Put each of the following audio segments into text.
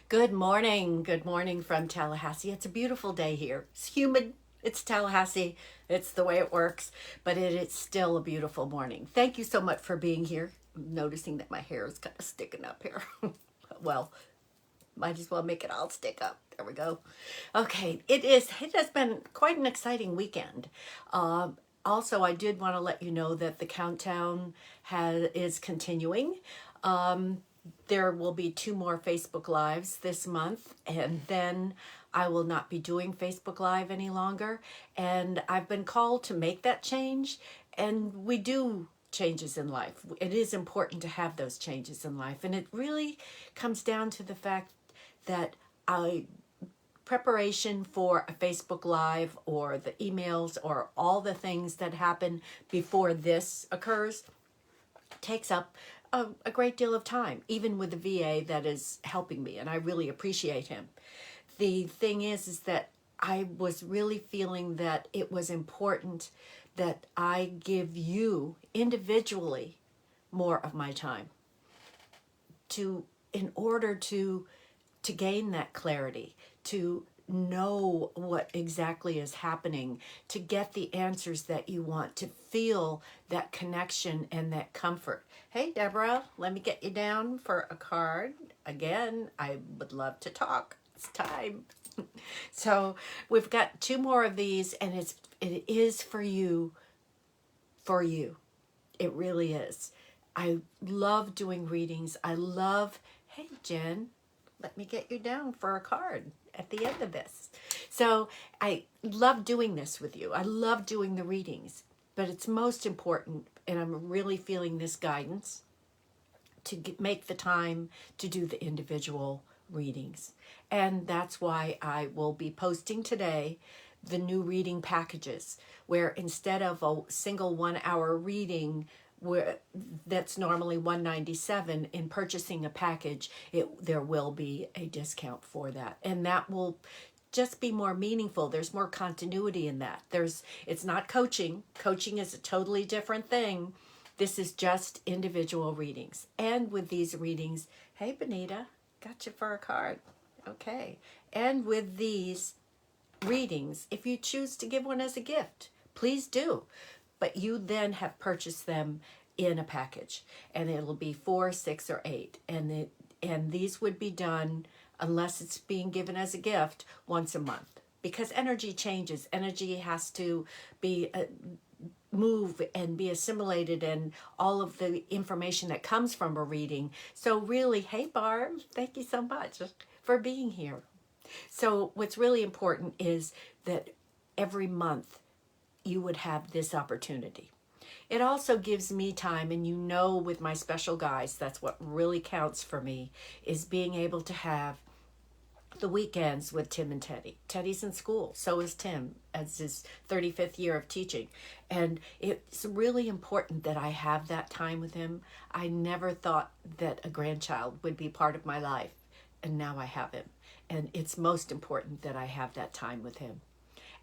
Good morning. Good morning from Tallahassee. It's a beautiful day here. It's humid. It's Tallahassee. It's the way it works, but it is still a beautiful morning. Thank you so much for being here. I'm noticing that my hair is kind of sticking up here. Well, might as well make it all stick up. There we go. Okay, it has been quite an exciting weekend. Also, I did want to let you know that the countdown is continuing. There will be two more Facebook Lives this month, and then I will not be doing Facebook Live any longer. And I've been called to make that change, and we do changes in life. It is important to have those changes in life, and it really comes down to the fact that I preparation for a Facebook Live or the emails or all the things that happen before this occurs takes up a great deal of time, even with the VA that is helping me, and I really appreciate him. The thing is that I was really feeling that it was important that I give you individually more of my time to in order to gain that clarity, to know what exactly is happening, to get the answers that you want, to feel that connection and that comfort. Hey, Deborah, let me get you down for a card. Again, I would love to talk. It's time. So we've got two more of these, and it is for you, for you. It really is. I love doing readings. I love, hey, Jen, let me get you down for a card at the end of this. So I love doing this with you. I love doing the readings, but it's most important, and I'm really feeling this guidance to make the time to do the individual readings. And that's why I will be posting today the new reading packages, where instead of a single 1 hour reading where that's normally $197, in purchasing a package, there will be a discount for that, and that will just be more meaningful. There's more continuity in that. It's not coaching. Coaching is a totally different thing. This is just individual readings. And with these readings, hey Benita, got you for a card. Okay. And with these readings, if you choose to give one as a gift, please do. But you then have purchased them in a package, and it'll be 4, 6, or 8, and these would be done, unless it's being given as a gift, once a month, because energy changes. Energy has to be move and be assimilated, and all of the information that comes from a reading. So really, hey Barb, thank you so much for being here. So what's really important is that every month you would have this opportunity. It also gives me time, and with my special guys, that's what really counts for me, is being able to have the weekends with Tim and Teddy. Teddy's in school, so is Tim, as his 35th year of teaching. And it's really important that I have that time with him. I never thought that a grandchild would be part of my life, and now I have him. And it's most important that I have that time with him.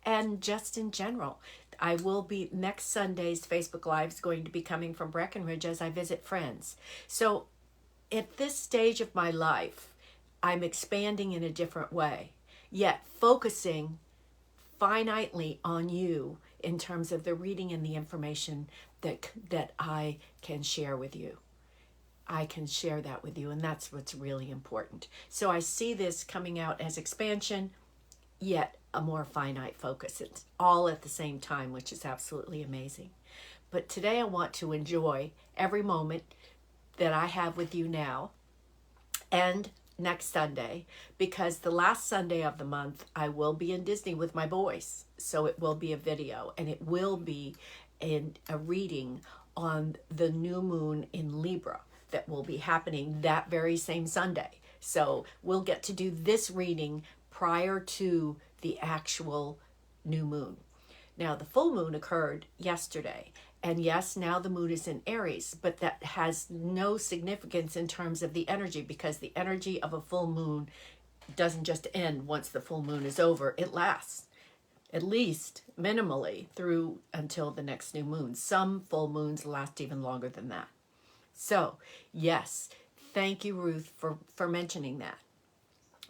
And just in general, I will be, next Sunday's Facebook Live is going to be coming from Breckenridge as I visit friends. So at this stage of my life, I'm expanding in a different way, yet focusing finitely on you in terms of the reading and the information that I can share with you. I can share that with you, and that's what's really important. So I see this coming out as expansion, yet a more finite focus. It's all at the same time, which is absolutely amazing. But today I want to enjoy every moment that I have with you now and next Sunday, because the last Sunday of the month I will be in Disney with my boys. So it will be a video, and it will be a reading on the new moon in Libra that will be happening that very same Sunday. So we'll get to do this reading prior to the actual new moon. Now, the full moon occurred yesterday, and yes, now the moon is in Aries, but that has no significance in terms of the energy, because the energy of a full moon doesn't just end once the full moon is over. It lasts at least minimally through until the next new moon. Some full moons last even longer than that. So, yes, thank you, Ruth, for mentioning that.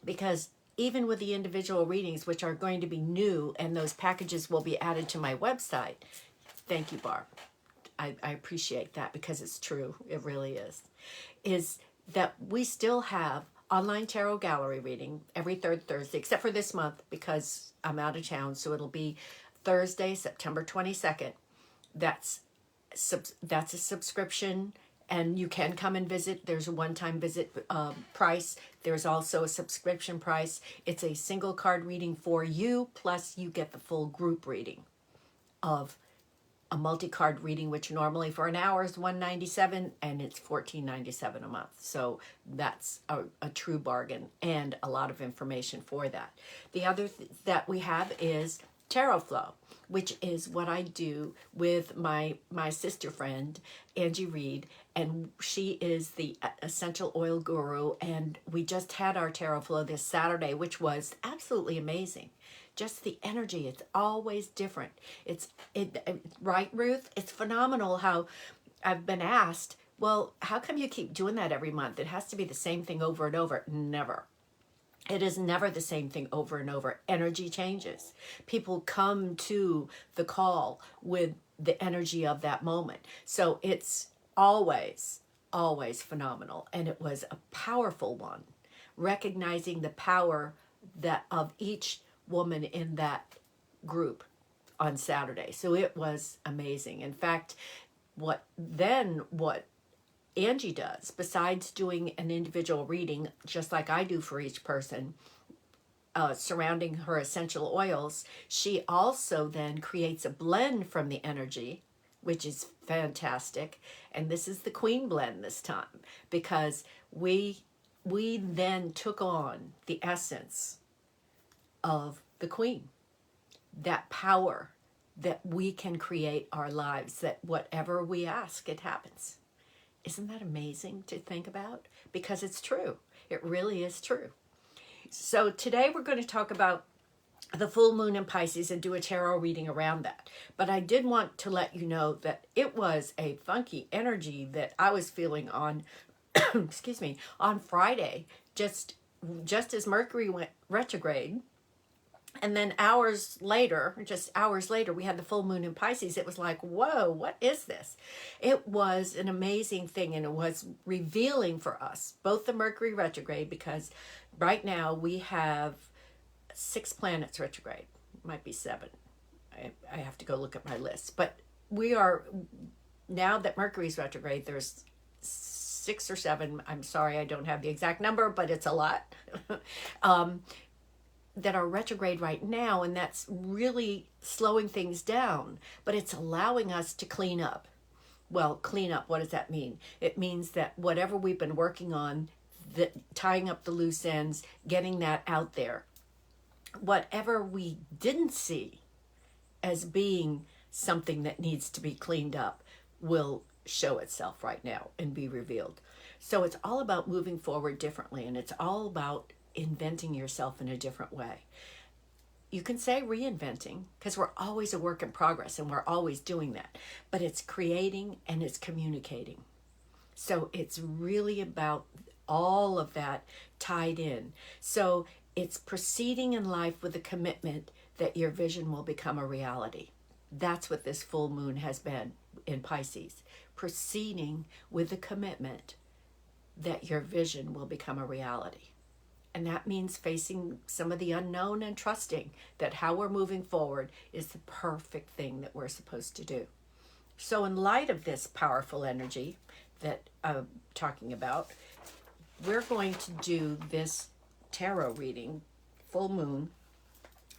because even with the individual readings, which are going to be new, and those packages will be added to my website. Thank you, Barb. I appreciate that, because it's true. It really is that we still have online tarot gallery reading every third Thursday, except for this month because I'm out of town. So it'll be Thursday, September 22nd. That's a subscription, and you can come and visit. There's a one-time visit price. There's also a subscription price. It's a single card reading for you, plus you get the full group reading of a multi-card reading, which normally for an hour is $197, and it's $14.97 a month. So that's a true bargain, and a lot of information for that. The other that we have is Tarot Flow, which is what I do with my sister friend, Angie Reed, and she is the essential oil guru, and we just had our Tarot Flow this Saturday, which was absolutely amazing. Just the energy, it's always different. Right, Ruth? It's phenomenal how I've been asked, well, how come you keep doing that every month? It has to be the same thing over and over. Never. It is never the same thing over and over. Energy changes. People come to the call with the energy of that moment. So it's always, always phenomenal. And it was a powerful one, recognizing the power that of each woman in that group on Saturday. So it was amazing. In fact, what Angie does, besides doing an individual reading, just like I do for each person, surrounding her essential oils, she also then creates a blend from the energy, which is fantastic. And this is the Queen blend this time, because we then took on the essence of the Queen, that power that we can create our lives, that whatever we ask, it happens. Isn't that amazing to think about? Because it's true. It really is true. So today we're going to talk about the full moon in Pisces and do a tarot reading around that. But I did want to let you know that it was a funky energy that I was feeling on, excuse me, on Friday, just as Mercury went retrograde. And then just hours later, we had the full moon in Pisces. It was like, whoa, what is this? It was an amazing thing, and it was revealing for us, both the Mercury retrograde, because right now we have 6 planets retrograde. Might be 7. I have to go look at my list. But we are, now that Mercury's retrograde, there's 6 or 7. I'm sorry, I don't have the exact number, but it's a lot. That are retrograde right now, and that's really slowing things down, but it's allowing us to clean up. Well, clean up, what does that mean? It means that whatever we've been working on, tying up the loose ends, getting that out there, whatever we didn't see as being something that needs to be cleaned up will show itself right now and be revealed. So it's all about moving forward differently, and it's all about inventing yourself in a different way. You can say reinventing, because we're always a work in progress and we're always doing that, but it's creating and it's communicating. So it's really about all of that tied in. So it's proceeding in life with a commitment that your vision will become a reality. That's what this full moon has been in Pisces. Proceeding with the commitment that your vision will become a reality. And that means facing some of the unknown and trusting that how we're moving forward is the perfect thing that we're supposed to do. So in light of this powerful energy that I'm talking about, we're going to do this tarot reading, full moon.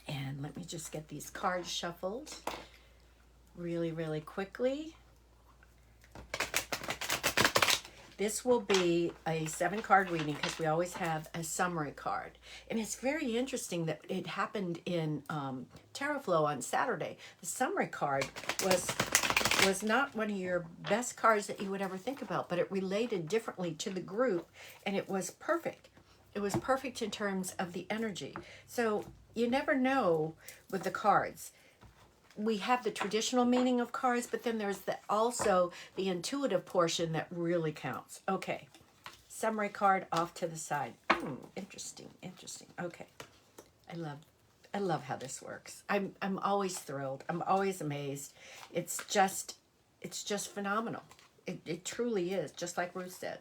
And let me just get these cards shuffled really, really quickly. This will be a 7-card reading, because we always have a summary card. And it's very interesting that it happened in Tarot Flow on Saturday. The summary card was not one of your best cards that you would ever think about, but it related differently to the group, and it was perfect. It was perfect in terms of the energy. So you never know with the cards. We have the traditional meaning of cards, but then there's also the intuitive portion that really counts. Okay, summary card off to the side. Interesting, interesting. Okay. I love how this works. I'm always thrilled. I'm always amazed. It's just phenomenal. It truly is, just like Ruth said.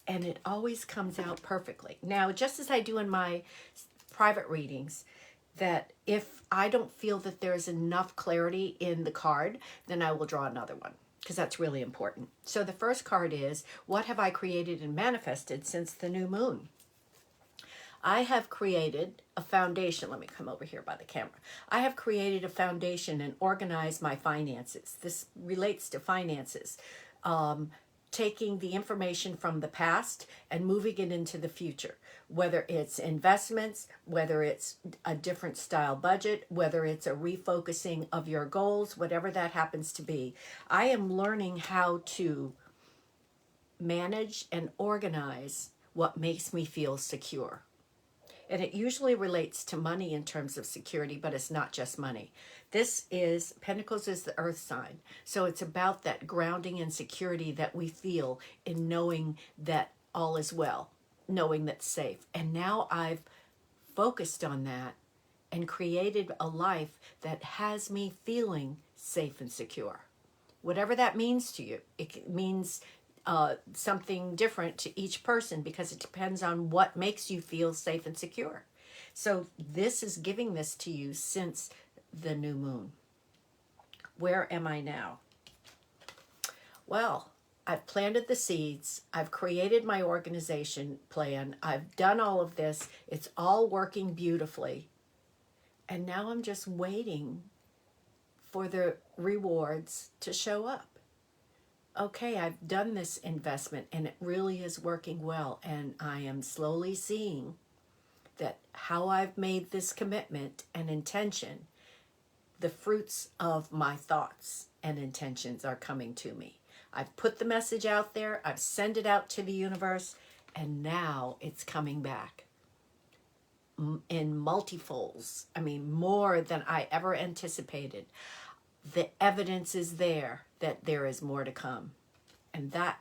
And it always comes out perfectly. Now, just as I do in my private readings, that if I don't feel that there's enough clarity in the card, then I will draw another one, because that's really important. So the first card is, what have I created and manifested since the new moon? I have created a foundation. Let me come over here by the camera. I have created a foundation and organized my finances. This relates to finances. Taking the information from the past and moving it into the future, whether it's investments, whether it's a different style budget, whether it's a refocusing of your goals, whatever that happens to be. I am learning how to manage and organize what makes me feel secure. And it usually relates to money in terms of security, but it's not just money. Pentacles is the earth sign. So it's about that grounding and security that we feel in knowing that all is well, knowing that's safe. And now I've focused on that and created a life that has me feeling safe and secure. Whatever that means to you, it means something different to each person, because it depends on what makes you feel safe and secure. So this is giving this to you since the new moon. Where am I now? Well, I've planted the seeds. I've created my organization plan. I've done all of this. It's all working beautifully. And now I'm just waiting for the rewards to show up. Okay, I've done this investment and it really is working well, and I am slowly seeing that how I've made this commitment and intention, the fruits of my thoughts and intentions are coming to me. I've put the message out there, I've sent it out to the universe, and now it's coming back in multifolds. I mean, more than I ever anticipated. The evidence is there that there is more to come. And that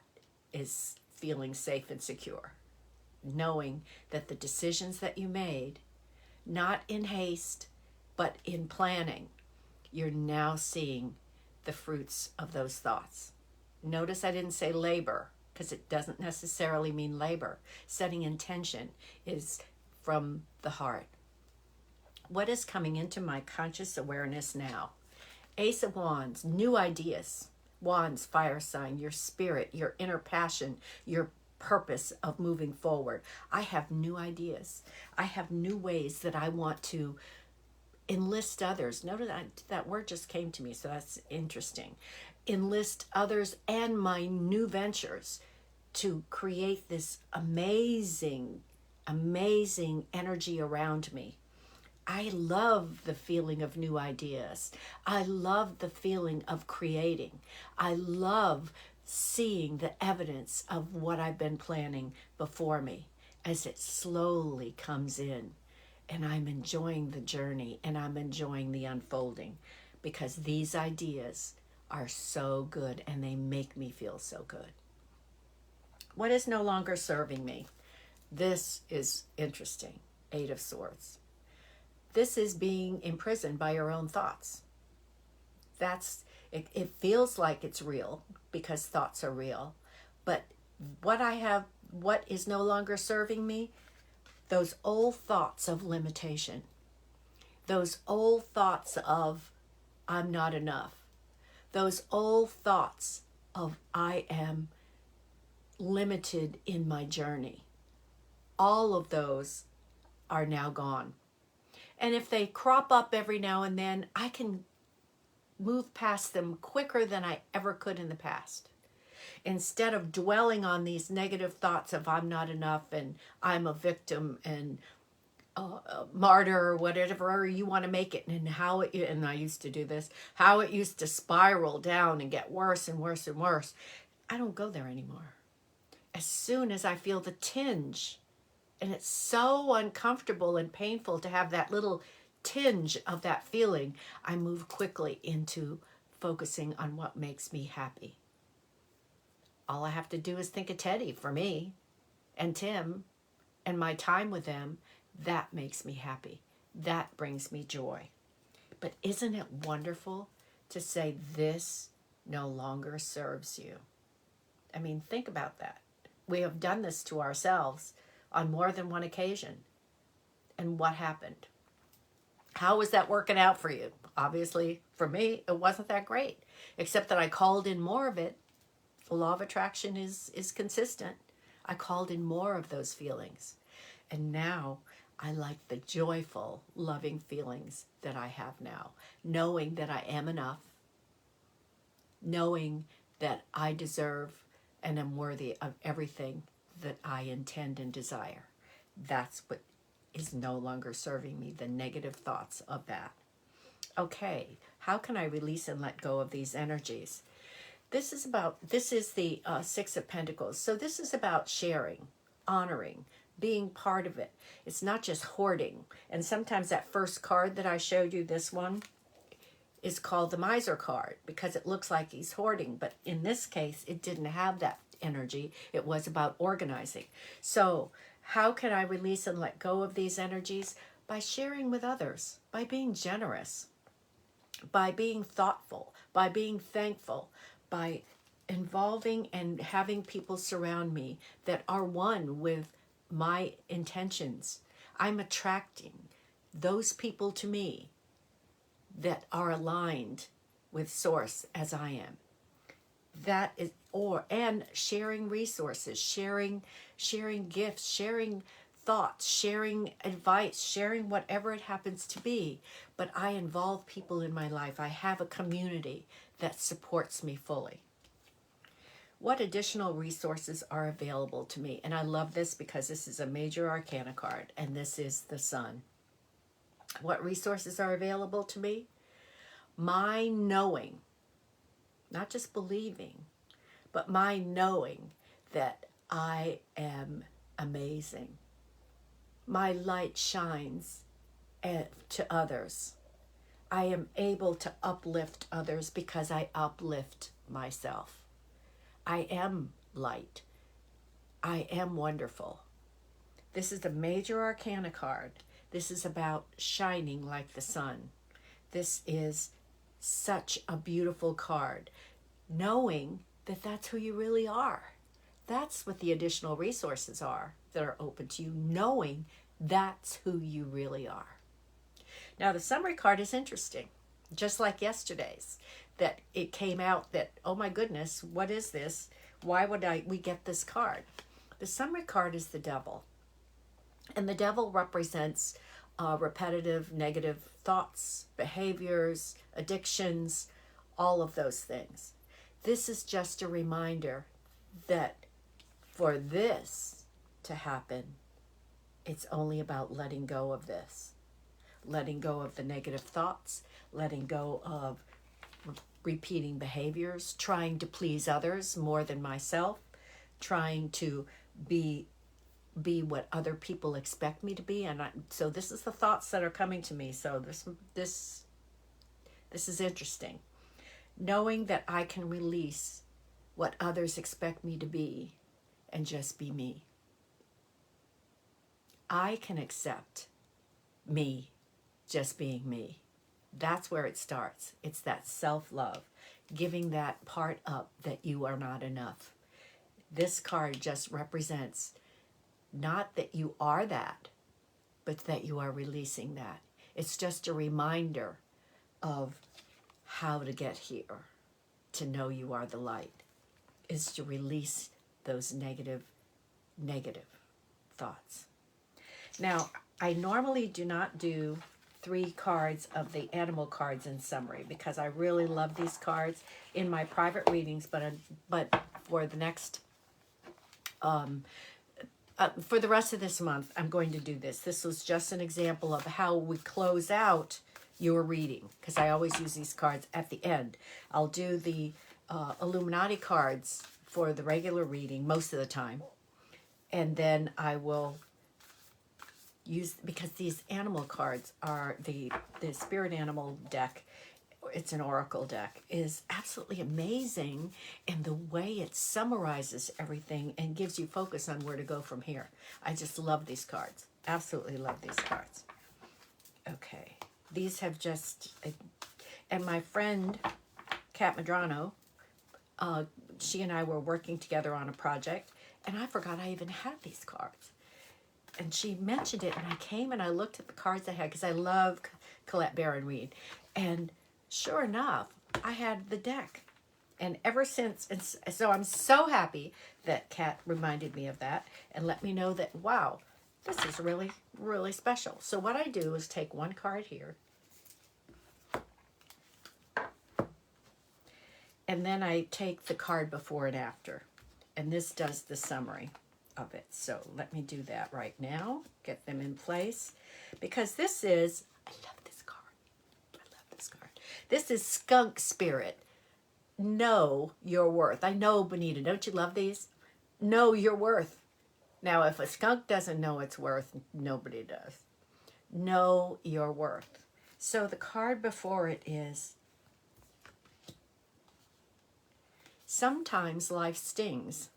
is feeling safe and secure. Knowing that the decisions that you made, not in haste, but in planning, you're now seeing the fruits of those thoughts. Notice I didn't say labor, because it doesn't necessarily mean labor. Setting intention is from the heart. What is coming into my conscious awareness now? Ace of Wands, new ideas. Wands, fire sign, your spirit, your inner passion, your purpose of moving forward. I have new ideas. I have new ways that I want to enlist others. Notice that word just came to me, so that's interesting. Enlist others and my new ventures to create this amazing, amazing energy around me. I love the feeling of new ideas. I love the feeling of creating. I love seeing the evidence of what I've been planning before me as it slowly comes in. And I'm enjoying the journey and I'm enjoying the unfolding, because these ideas are so good and they make me feel so good. What is no longer serving me? This is interesting. Eight of Swords. This is being imprisoned by your own thoughts. It feels like it's real because thoughts are real. But what is no longer serving me? Those old thoughts of limitation. Those old thoughts of I'm not enough. Those old thoughts of I am limited in my journey. All of those are now gone. And if they crop up every now and then, I can move past them quicker than I ever could in the past. Instead of dwelling on these negative thoughts of I'm not enough and I'm a victim and a martyr or whatever you want to make it, and and I used to do this, how it used to spiral down and get worse and worse and worse. I don't go there anymore. As soon as I feel the tinge, and it's so uncomfortable and painful to have that little tinge of that feeling, I move quickly into focusing on what makes me happy. All I have to do is think of Teddy for me, and Tim, and my time with them, that makes me happy. That brings me joy. But isn't it wonderful to say this no longer serves you? I mean, think about that. We have done this to ourselves on more than one occasion. And what happened? How was that working out for you? Obviously, for me, it wasn't that great, except that I called in more of it. The law of attraction is consistent. I called in more of those feelings. And now I like the joyful, loving feelings that I have now, knowing that I am enough, knowing that I deserve and am worthy of everything that I intend and desire. That's what is no longer serving me, the negative thoughts of that. Okay, how can I release and let go of these energies? This is the Six of Pentacles. So this is about sharing, honoring, being part of it. It's not just hoarding. And sometimes that first card that I showed you, this one, is called the miser card because it looks like he's hoarding. But in this case, it didn't have that energy. It was about organizing. So how can I release and let go of these energies? By sharing with others, by being generous, by being thoughtful, by being thankful, by involving and having people surround me that are one with my intentions. I'm attracting those people to me that are aligned with Source as I am. That is, and sharing resources, sharing gifts, sharing thoughts, sharing advice, sharing whatever it happens to be. But I involve people in my life. I have a community that supports me fully. What additional resources are available to me? And I love this because this is a major arcana card, and this is the Sun. What resources are available to me? My knowing, not just believing, but my knowing that I am amazing. My light shines to others. I am able to uplift others because I uplift myself. I am light. I am wonderful. This is the major arcana card. This is about shining like the sun. This is such a beautiful card. Knowing that that's who you really are. That's what the additional resources are that are open to you. Knowing that's who you really are. Now the summary card is interesting. Just like yesterday's, that it came out that, oh my goodness, what is this? Why would we get this card? The summary card is the devil. And the devil represents repetitive negative thoughts, behaviors, addictions, all of those things. This is just a reminder that for this to happen, it's only about letting go of this. Letting go of the negative thoughts, letting go of repeating behaviors, trying to please others more than myself, trying to be what other people expect me to be. And so this is the thoughts that are coming to me. So this is interesting. Knowing that I can release what others expect me to be and just be me. I can accept me just being me. That's where it starts. It's that self-love, giving that part up that you are not enough. This card just represents not that you are that, but that you are releasing that. It's just a reminder of how to get here, to know you are the light, is to release those negative thoughts. Now, I normally do not do 3 cards of the animal cards in summary because I really love these cards in my private readings, but for the next for the rest of this month, I'm going to do this. This was just an example of how we close out your reading, because I always use these cards at the end. I'll do the Illuminati cards for the regular reading most of the time, and then I will use, because these animal cards are the spirit animal deck it's an oracle deck, is absolutely amazing in the way it summarizes everything and gives you focus on where to go from here. I just love these cards. Absolutely love these cards. Okay. These have just, and my friend, Kat Madrano, she and I were working together on a project, and I forgot I even had these cards. And she mentioned it, and I came and I looked at the cards I had, because I love Colette Baron Reid. And sure enough, I had the deck. And ever since, and so I'm so happy that Kat reminded me of that and let me know that, wow, this is really, really special. So what I do is take one card here, and then I take the card before and after. And this does the summary of it. So let me do that right now. Get them in place. Because this is, I love this card. I love this card. This is Skunk Spirit. Know your worth. I know, Bonita, don't you love these? Know your worth. Now, if a skunk doesn't know its worth, nobody does. Know your worth. So the card before it is, sometimes life stings.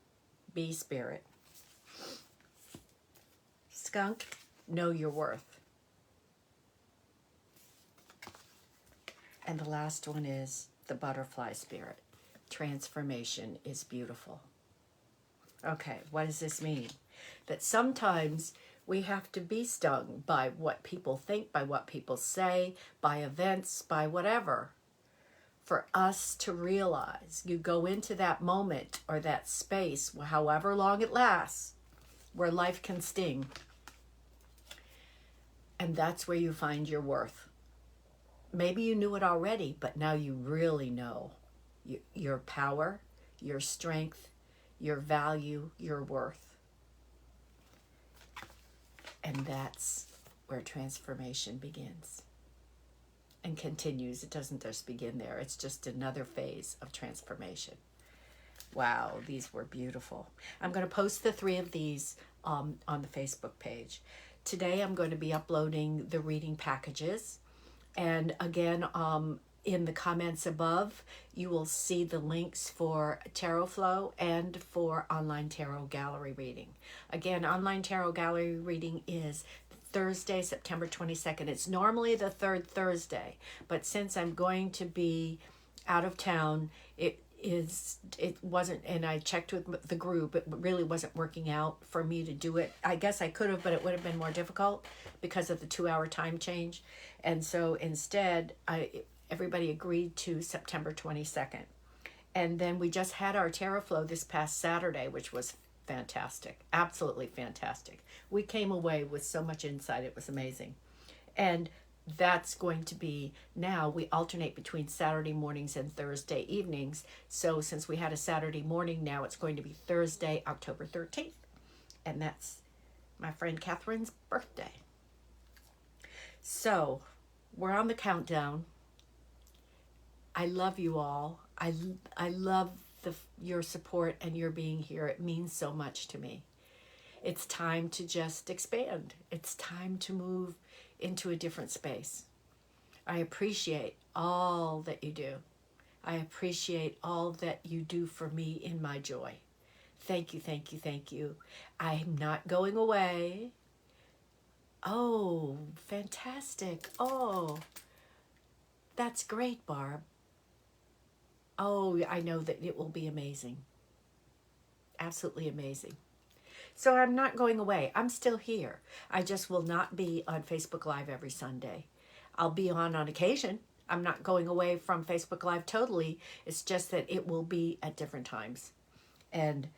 Be spirit. Skunk, know your worth. And the last one is the butterfly spirit. Transformation is beautiful. Okay, what does this mean? That sometimes we have to be stung by what people think, by what people say, by events, by whatever, for us to realize. You go into that moment or that space, however long it lasts, where life can sting. And that's where you find your worth. Maybe you knew it already, but now you really know your power, your strength, your value, your worth. And that's where transformation begins and continues. It doesn't just begin there. It's just another phase of transformation. Wow, these were beautiful. I'm going to post the 3 of these on the Facebook page. Today I'm going to be uploading the reading packages. And again, in the comments above, you will see the links for Tarot Flow and for online tarot gallery reading. Again, online tarot gallery reading is Thursday, September 22nd. It's normally the 3rd Thursday, but since I'm going to be out of town, it wasn't, and I checked with the group, it really wasn't working out for me to do it. I guess I could have, but it would have been more difficult because of the 2-hour time change. And so instead, everybody agreed to September 22nd. And then we just had our Tarot Flow this past Saturday, which was fantastic. Absolutely fantastic. We came away with so much insight. It was amazing. And that's going to be, now we alternate between Saturday mornings and Thursday evenings. So since we had a Saturday morning, now it's going to be Thursday, October 13th. And that's my friend Catherine's birthday. So we're on the countdown. I love you all. I love your support and your being here. It means so much to me. It's time to just expand. It's time to move into a different space. I appreciate all that you do. I appreciate all that you do for me in my joy. Thank you, thank you, thank you. I'm not going away. Oh, fantastic. Oh, that's great, Barb. Oh, I know that it will be amazing. Absolutely amazing. So I'm not going away. I'm still here. I just will not be on Facebook Live every Sunday. I'll be on occasion. I'm not going away from Facebook Live totally. It's just that it will be at different times. And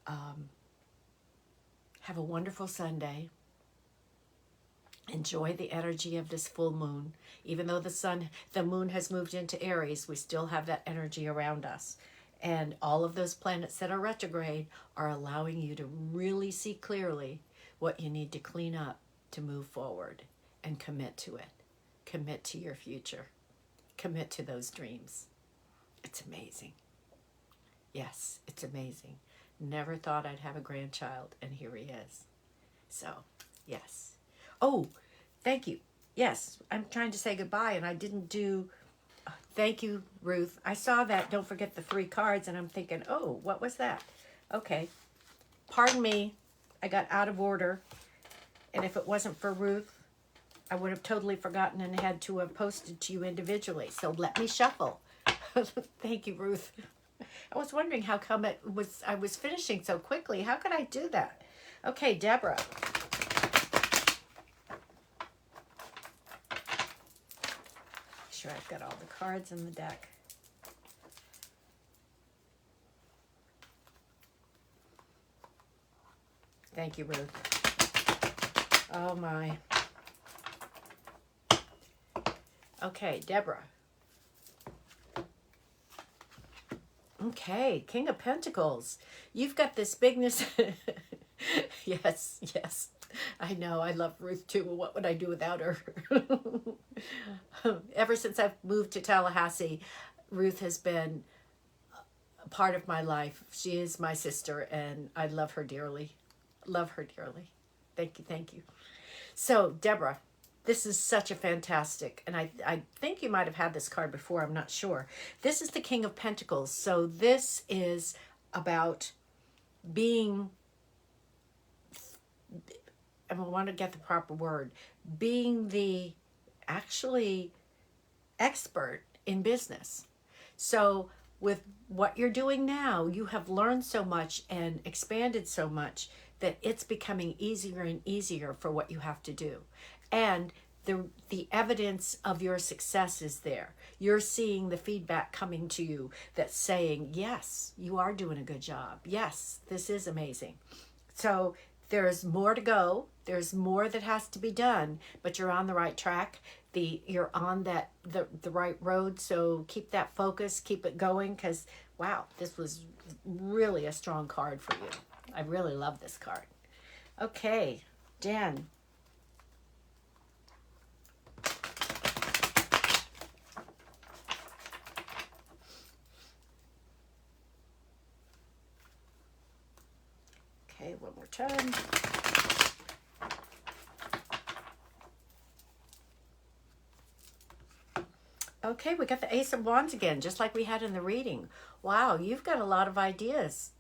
have a wonderful Sunday. Enjoy the energy of this full moon. Even though the moon has moved into Aries, we still have that energy around us. And all of those planets that are retrograde are allowing you to really see clearly what you need to clean up to move forward and commit to it. Commit to your future. Commit to those dreams. It's amazing. Yes, it's amazing. Never thought I'd have a grandchild, and here he is. So, yes. Oh, thank you. Yes, I'm trying to say goodbye, and I didn't do Thank you, Ruth. I saw that. Don't forget the 3 cards, and I'm thinking, oh, what was that? Okay. Pardon me. I got out of order. And if it wasn't for Ruth, I would have totally forgotten and had to have posted to you individually. So let me shuffle. Thank you, Ruth. I was wondering how come I was finishing so quickly. How could I do that? Okay, Deborah. Sure, I've got all the cards in the deck. Thank you, Ruth. Oh my. Okay, Deborah. Okay, King of Pentacles. You've got this bigness. Yes, yes. I know. I love Ruth too. Well, what would I do without her? Ever since I've moved to Tallahassee, Ruth has been a part of my life. She is my sister, and I love her dearly. Love her dearly. Thank you, thank you. So, Deborah, this is such a fantastic, and I think you might have had this card before, I'm not sure. This is the King of Pentacles. So this is about being, I want to get the proper word, being the actually expert in business. So with what you're doing now, you have learned so much and expanded so much that it's becoming easier and easier for what you have to do. And the evidence of your success is there. You're seeing the feedback coming to you that's saying, yes, you are doing a good job. Yes, this is amazing. So there's more to go. There's more that has to be done, but you're on the right track. You're on the right road. So keep that focus, keep it going, because wow, this was really a strong card for you. I really love this card. Okay, Jen. Okay, one more time. Okay, we got the Ace of Wands again, just like we had in the reading. Wow, you've got a lot of ideas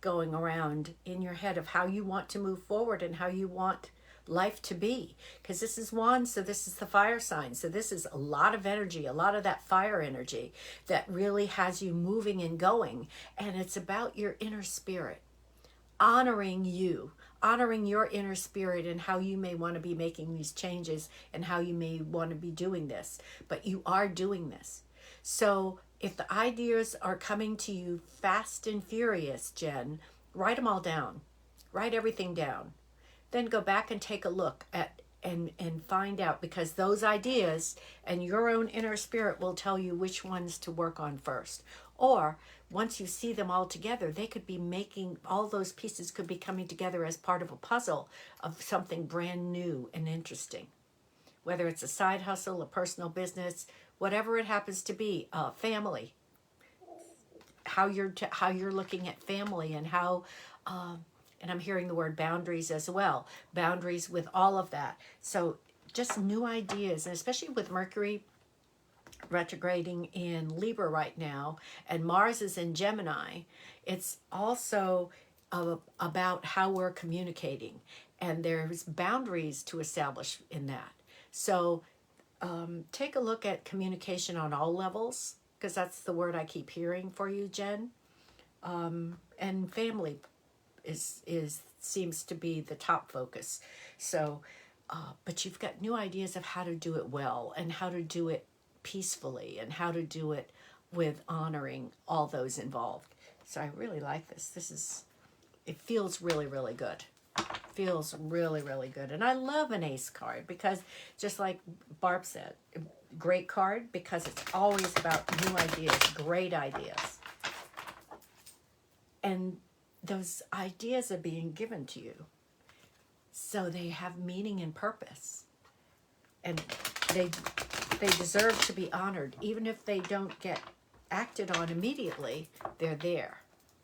going around in your head of how you want to move forward and how you want life to be. Because this is Wands, so this is the fire sign. So this is a lot of energy, a lot of that fire energy that really has you moving and going. And it's about your inner spirit, honoring you, honoring your inner spirit and how you may want to be making these changes and how you may want to be doing this. But you are doing this. So if the ideas are coming to you fast and furious, Jen, write them all down. Write everything down. Then go back and take a look at and find out, because those ideas and your own inner spirit will tell you which ones to work on first. Or once you see them all together, they could be making, all those pieces could be coming together as part of a puzzle of something brand new and interesting. Whether it's a side hustle, a personal business, whatever it happens to be, family, how you're looking at family and how, and I'm hearing the word boundaries as well, boundaries with all of that. So just new ideas, and especially with Mercury retrograding in Libra right now, and Mars is in Gemini, it's also about how we're communicating, and there's boundaries to establish in that. So take a look at communication on all levels, because that's the word I keep hearing for you, Jen. And family seems to be the top focus. So, but you've got new ideas of how to do it well and how to do it peacefully and how to do it with honoring all those involved. So I really like this. It feels really, really good. Feels really, really good. And I love an ace card because, just like Barb said, great card because it's always about new ideas, great ideas. And those ideas are being given to you. So they have meaning and purpose. And they deserve to be honored. Even if they don't get acted on immediately, they're there.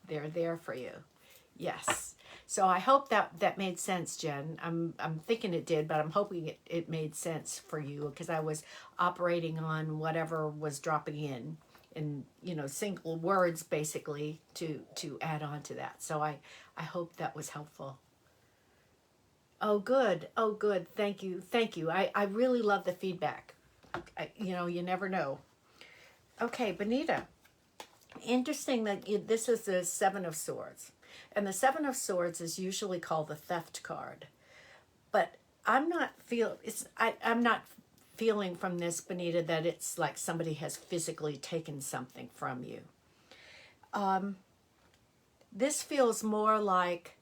They're there for you. Yes. So I hope that made sense, Jen. I'm thinking it did, but I'm hoping it made sense for you, because I was operating on whatever was dropping in single words basically to add on to that. So I hope that was helpful. Oh good. Oh good. Thank you. Thank you. I really love the feedback. You never know. Okay, Benita. Interesting that this is the Seven of Swords. And the Seven of Swords is usually called the theft card. But I'm not feeling from this, Benita, that it's like somebody has physically taken something from you. This feels more like,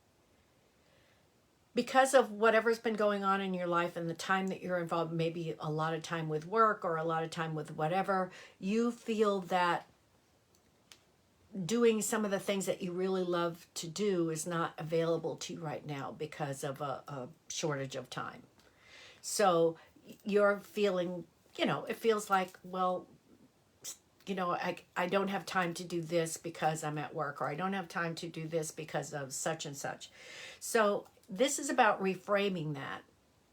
because of whatever's been going on in your life and the time that you're involved, maybe a lot of time with work or a lot of time with whatever, you feel that doing some of the things that you really love to do is not available to you right now because of a shortage of time. So you're feeling, it feels like, well, I don't have time to do this because I'm at work, or I don't have time to do this because of such and such. So this is about reframing that,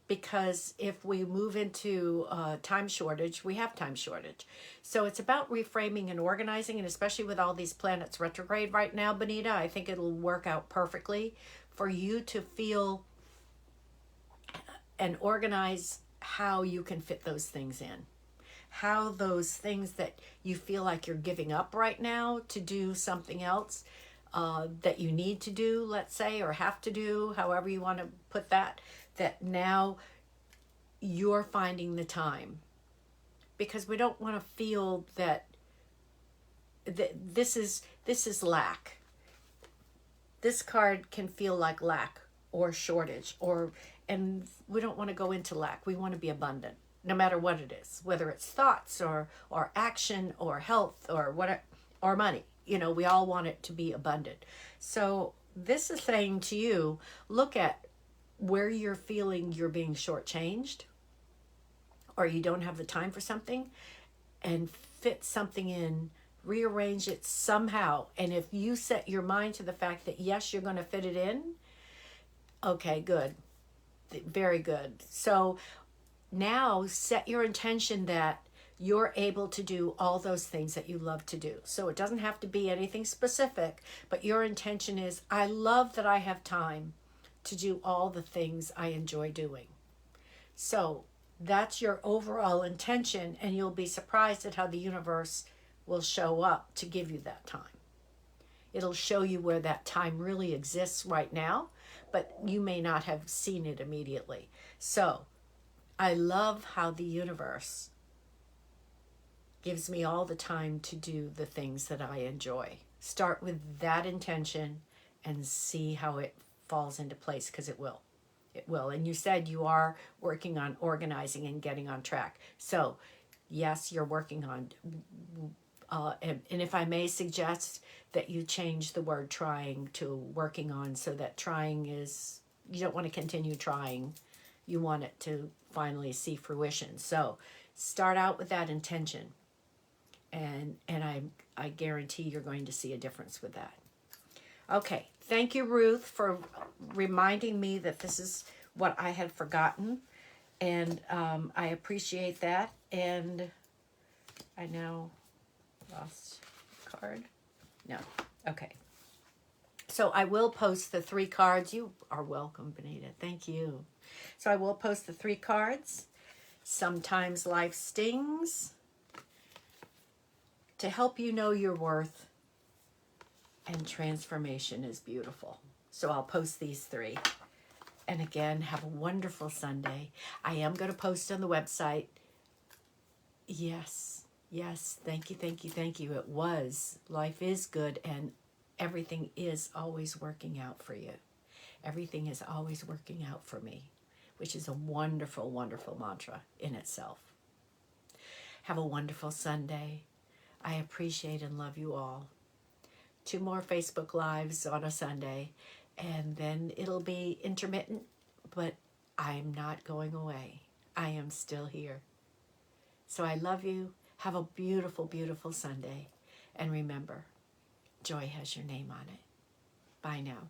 because if we move into time shortage, we have time shortage. So it's about reframing and organizing, and especially with all these planets retrograde right now, Benita, I think it'll work out perfectly for you to feel and organize how you can fit those things in. How those things that you feel like you're giving up right now to do something else that you need to do, let's say, or have to do, however you want to put that now you're finding the time. Because we don't want to feel that this is lack. This card can feel like lack or shortage, and we don't want to go into lack. We want to be abundant, no matter what it is, whether it's thoughts or action or health or whatever, or money. We all want it to be abundant. So this is saying to you, look at where you're feeling you're being shortchanged, or you don't have the time for something, and fit something in, rearrange it somehow. And if you set your mind to the fact that yes, you're going to fit it in, okay, good, very good. So now set your intention that you're able to do all those things that you love to do. So it doesn't have to be anything specific, but your intention is, I love that I have time to do all the things I enjoy doing. So that's your overall intention, and you'll be surprised at how the universe will show up to give you that time. It'll show you where that time really exists right now, but you may not have seen it immediately. So I love how the universe gives me all the time to do the things that I enjoy. Start with that intention and see how it falls into place, because it will. It will. And you said you are working on organizing and getting on track. So yes, you're working on, and if I may suggest that you change the word trying to working on, so that trying is, you don't want to continue trying. You want it to finally see fruition. So start out with that intention. And I guarantee you're going to see a difference with that. Okay, thank you, Ruth, for reminding me that this is what I had forgotten, and I appreciate that. And I now lost a card. No, okay. So I will post the 3 cards. You are welcome, Benita. Thank you. So I will post the 3 cards. Sometimes life stings. To help you know your worth, and transformation is beautiful. So I'll post these 3. And again, have a wonderful Sunday. I am going to post on the website. Yes, thank you, thank you, thank you. It was. Life is good, and everything is always working out for you. Everything is always working out for me, which is a wonderful, wonderful mantra in itself. Have a wonderful Sunday. I appreciate and love you all. 2 more Facebook Lives on a Sunday, and then it'll be intermittent, but I'm not going away. I am still here. So I love you. Have a beautiful, beautiful Sunday. And remember, joy has your name on it. Bye now.